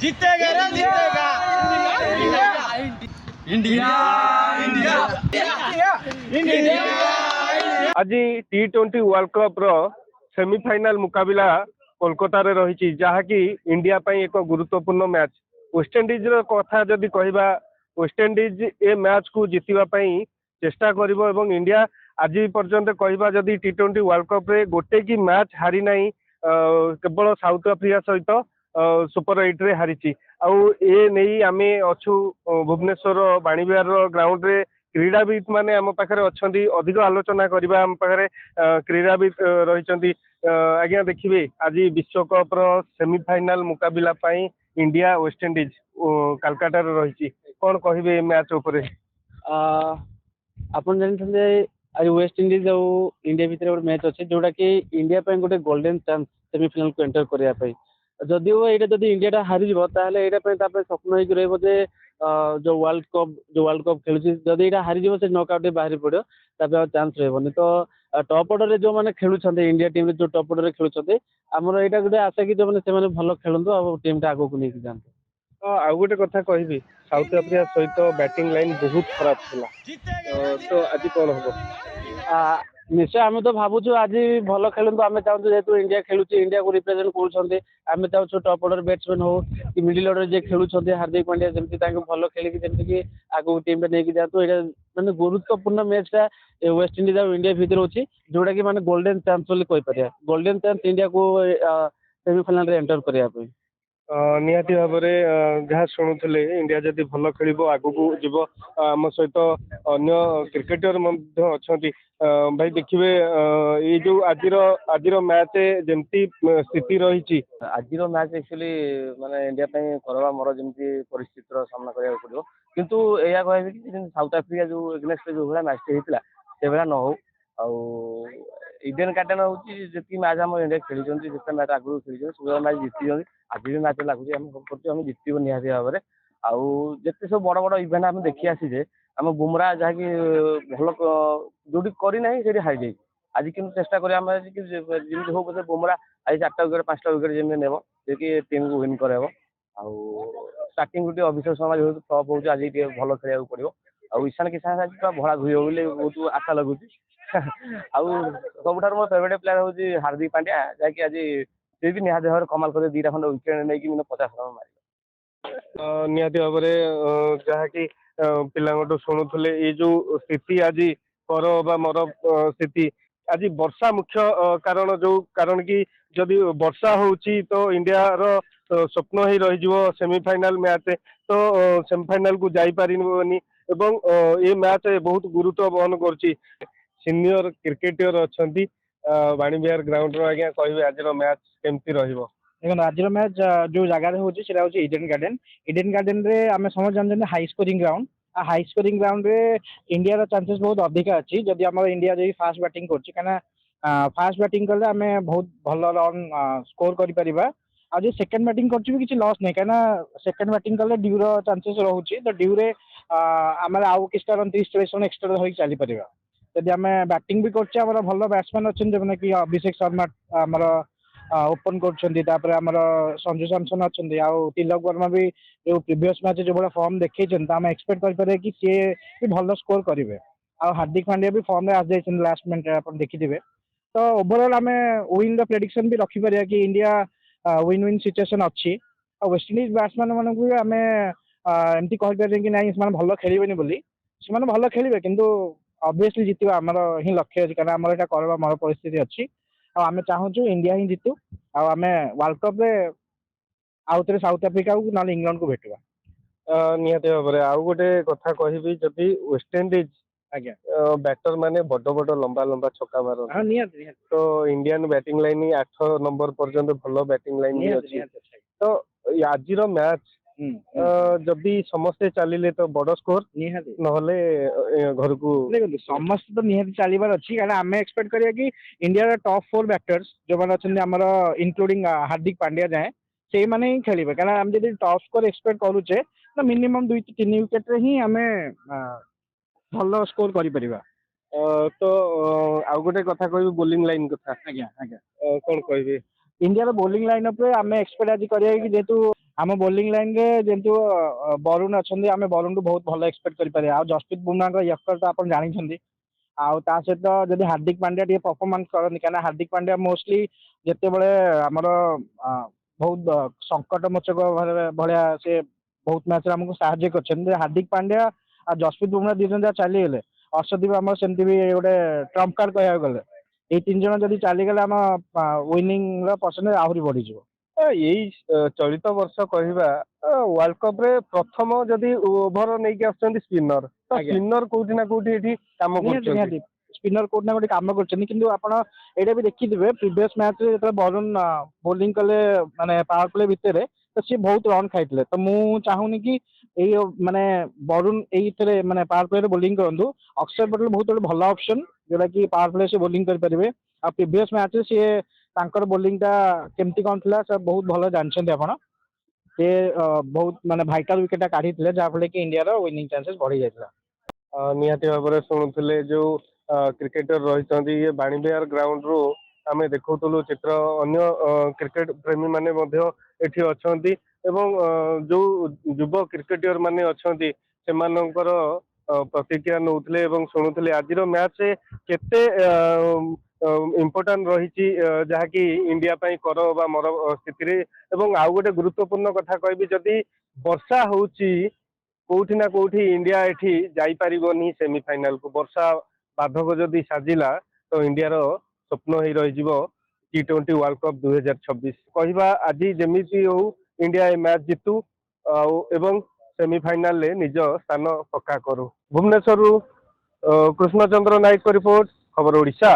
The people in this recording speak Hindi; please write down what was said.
जीतेगा रे जीतेगा इंडिया इंडिया इंडिया आज T20 वर्ल्ड कप रो सेमीफाइनल मुकाबिला कोलकाता रे रही जहाँकि इंडिया पई एक गुरुत्वपूर्ण मैच वेस्टइंडीज रो कथा जदि कहबा वेस्टइंडीज ए मैच को जितिबा पई चेष्टा करिवो एवं इंडिया आज पर्यंत कहबा जदि T20 वर्ल्ड कप रे गोटे की मैच हारी नाही केवल साउथ अफ्रीका सहित सुपर 8 रे हारिची आउ ए नहीं आमे अच्छु भुवनेश्वर बाणीविहार ग्राउंड रे क्रीड़ाविद माने आम पाखे अच्छा अधिक आलोचना करवा आम पाखे क्रीड़ाविद रही आज्ञा देखिए आज विश्वकप सेमीफाइनल मुकाबिला पाई इंडिया वेस्टइंडीज कालकाटा रही कौन कहे मैच उपर आप जानते आज वेस्ट इंडीज और इंडिया भितर गोटे मैच अच्छे जोटा कि इंडिया गोटे गोल्डन चांस सेमीफाइनल को एंटर करने जदिव ये जब इंडिया हारी यहाँ स्वप्न हो जो वर्ल्ड कप खेलुची जदि यहाँ हारी से नॉकआउट बाहरी पड़ो चांस रही तो टॉप ऑर्डर जो मैंने खेलुंट इंडिया टीम जो टॉप ऑर्डर खेलुंट आमर यहाँ गोटे आशा कि जो मैंने भल खेलतु आ टीम टा आगे नहीं जाते आउ गोटे कथा कहबी साउथ अफ्रीका सहित बैटिंग लाइन बहुत खराब थिला तो आज कौन हम निश्चय आम तो भावुँ आज भल खेलतु आम चाहूँ जेहतु इंडिया खेलुची इंडिया को रिप्रेजेंट करें चाहूँ टॉप ऑर्डर बैट्समैन हो कि मिडिल ऑर्डर जे खेलुंट हार्दिक पांड्या जमी भल खेलिकी जमीक आगे टीम नहीं जातु ये मैंने गुरुत्वपूर्ण मैचटा वेस्ट इंडीज और इंडिया भितर अच्छी जोटा कि मैंने गोल्डन चांस बोली गोल्डन चांस इंडिया को सेमीफाइनल एंटर करने निहाती भाव में जहाँ शुणुले इंडिया जदि भल खेल आग को जीव आम सहित अन्य क्रिकेटर अच्छा भाई देखिए ये जो आज मैच जमती स्थिति रही आज मैच एक्चुअली माने इंडिया करवा मर जमी परिस्थितिर सामना करा पड़ो किंतु यह कह कि साउथ अफ्रीका जो एगेन्स्ट जो भाया मैच होता से भाया न हो इडेन गार्डन हूँ जी मैच आम इंडिया खेली जिते मैच आगुरी खेली सब मैच जीति आज भी मैच लगुच आम जीतब निहाती भाव में आउ जिते सब बड़ बड़ इवेंट आम देखी आसीजे आम बुमरा जहाँकि भल जो करना से हारी जाए आज कि चेष्टा करें हो बोले बुमरा आज 4टा विकेट 5टा विकेट जमी नेब जे टीम को विन कराब स्टार्टिंग गोटे अभिषेक शर्मा जो फ्लप हो आज भल खेल पड़ो आउ ईशान किसान आज पूरा भड़ा घुरी बोली बहुत आशा लगुच सबुठ मोर फेवरेट प्लेयर हूँ हार्दिक पांड्या जहाँकि आज सी भी निहाती भाव कमाल कर 2टा खंड विकेट नहीं 50 रन मार निहाती भाव में जहाँकि पिला शुणुले ये जो स्थिति आज कर बा मर स्थिति आज वर्षा मुख्य कारण कि जदि वर्षा होची तो इंडिया रो स्वप्न ही रही सेमीफाइनल मैच तो सेमीफाइनल को जाई पारिबनी एवं ये मैच बहुत गुरुत्व बहन कर सीनियर क्रिकेटर अच्छा बाणीविहार ग्राउंड आज्ञा कहे आज मैच केमती रहिबो देखो आज मैच जो जगह हूँ इडेन गार्डन रे आम समझ जानते high scoring ground high scoring ground रे इंडिया रो चांसेस बहुत अधिक अच्छी जदि आम इंडिया जो फास्ट बैटिंग कर फास्ट बैटिंग कले आम बहुत भल रन स्कोर कर आज सेकेंड बैटिंग कर लॉस नहीं कहीं सेकेंड बैटिंग कले ड्यू रो चांसेस रोचे तो ड्यू रे आम आउ कि रन 30-40 रन एक्सट्रा धरिक चली पार जदि आम बैटिंग भी कर भल बैट्समैन अच्छे जो कि अभिषेक शर्मा आमर ओपन कर संजू सैमसन अच्छा तिलक वर्मा भी जो प्रीवियस मैच जो भाया फॉर्म देखते आम एक्सपेक्ट करें कि सी भी भल स्कोर करेंगे आ हार्दिक पांड्या भी फॉर्म में आस लास्ट मिनट आप देखिथे तो ओवरऑल आम विन द प्रेडिक्शन भी रखिपर कि इंडिया विन विन सिचुएशन अच्छी वेस्ट इंडीज बैट्समैन मानक भी आम एमती कहीपर कि नाई से भल खेलेनि बोली से भल खेलेंगे किंतु ऑब्वियसली जितवा आमर ही लक्ष्य अच्छी कारण आमर यहाँ करवा मर परिस्थिति अच्छी आम चाहूँ इंडिया ही जीतु आम वर्ल्ड कप आउ थे साउथ अफ्रीका को ना इंग्लैंड को भेटा निहाती भाव में आउ गोटे कथा कहबी जदि वेस्टइंडीज आज्ञा बैटर माने बड़ बड़ लंबा लंबा छक्का मार तो इंडियन बैटिंग लाइन 8 नंबर पर्यंत भल बैटिंग लाइन अच्छी तो आज मैच जदि समस्ते चलिए तो बड़ स्कोर ना घर को देखो समस्त तो निहाती चलबार अच्छी कारण आम एक्सपेक्ट करिया कि इंडिया टॉप 4 बैटर्स जो मैंने अच्छा आमर इंक्लूडिंग हार्दिक पांड्या जाए से मैंने ही खेलेंगे कारण आम जब टॉप स्कोर एक्सपेक्ट करुचे तो मिनिमम 2-3 विकेट ही आम भल स्कोर कर तो आउ गोटे कथा कहबी बोलिंग लाइन कथा आज्ञा आज्ञा कौन कहबी इंडिया बोलिंग लाइन अप आम एक्सपेक्ट आज करिया कि जेहेतु आम बोलिंग लाइन रे जेहेतु वरुण अच्छा आम वरुण बहुत भल एक्सपेक्ट करें आ जसप्रीत बुमराह यकर तो आप जानते आउ ता सहित जब हार्दिक पांड्या टे परफॉर्मेंस करनी क्या हार्दिक पांड्या मोस्टली जिते बड़े आमर बहुत संकट मोचक भाया से बहुत मैच आमको साहय कर हार्दिक पांड्या आ जसप्रीत बुमराह दी जन चलीगले अर्षदीप आम सेमती भी गोटे ट्रम्प कार्ड कह गले ये 3 जन जब चलीगले आम विनिंग परसेंटेज आहरी बढ़ीज। यही चलित वर्ष कहवा वर्ल्ड कप रे प्रथम जदि ओभर नहीं आसुँच स्पिनर तो आज्ञा। स्पिनर कोठी ना कोठी एठी काम करछन्ती। स्पिनर कोड ना गोटे कम कर भी देखिए प्रीवियस मैच जो वरुण बोलिंग कले माने पावर प्ले भितर तो सी बहुत रन खाई तो मुझे चाहूनी कि यही माने वरुण ये माने पावर प्ले बोलिंग करूँ अक्षर पटेल बहुत गोटे भल ऑप्शन जोटा कि पावर प्ले से बोलिंग करेंगे आ प्रीवियस मैच सी बोलिंग टा केमती कौन थी सब बहुत भल जानते आप से बहुत माने भाइटाल विकेट काढ़ी जहाँफल कि इंडिया विनिंग चांसेस बढ़ी जाता। निहाती भाव में शुणुले जो क्रिकेटर रही ये बाणीबिहार ग्राउंड रू आम देखुलु चित्र अन्य क्रिकेट प्रेमी माने एठी अछंती एवं जो युव क्रिकेटर माने अछंती सेमानंकर प्रतिक्रिया नौथिले एवं शुणुले आज मैच केते इम्पोर्टाट रही जहाँकि इंडिया पाई कर बा मर स्थिति एवं आउ गोटे गुरुत्वपूर्ण कथा कहबी जदि वर्षा होउची कोठी ना कोठी इंडिया एठी जाई परिबनी सेमीफाइनल को वर्षा बाधक जदि साजिला तो इंडिया स्वप्न हो रही T20 वर्ल्ड कप 2026 कहवा आज जमीती हो इंडिया ए मैच जीतू एवं सेमीफाइनल ले निज स्थान पक्का करू। भुवनेश्वर कृष्णचंद्र नायक रिपोर्ट खबर ओडिशा।